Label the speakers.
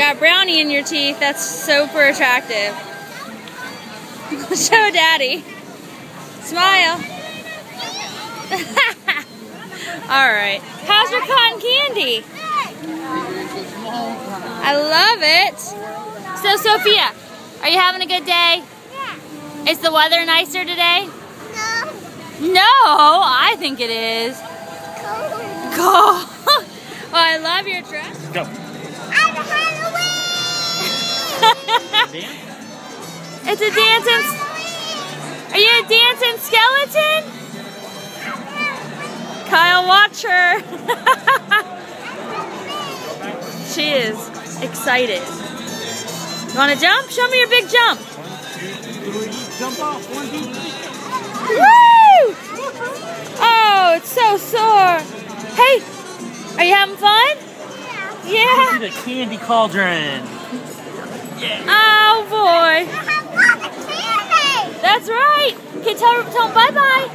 Speaker 1: got brownie in your teeth. That's super attractive. Show Daddy. Smile. Alright. How's your cotton candy? I love it. So, Sophia, are you having a good day? Yeah. Is the weather nicer today? No. No, I think it is. Cold. Well, I love your dress.
Speaker 2: Go.
Speaker 1: I'm Halloween! It's a dancing... Are you a dancing skeleton? Kyle, watch her. She is excited. You want to jump? Show me your big jump.
Speaker 2: 1, 2, 3. Jump off. 1, 2, 3.
Speaker 1: Woo! Oh, it's so sore. Hey, are you having fun? Yeah.
Speaker 2: To the candy cauldron. Yeah.
Speaker 1: Oh boy. That's right. Okay, tell them bye-bye.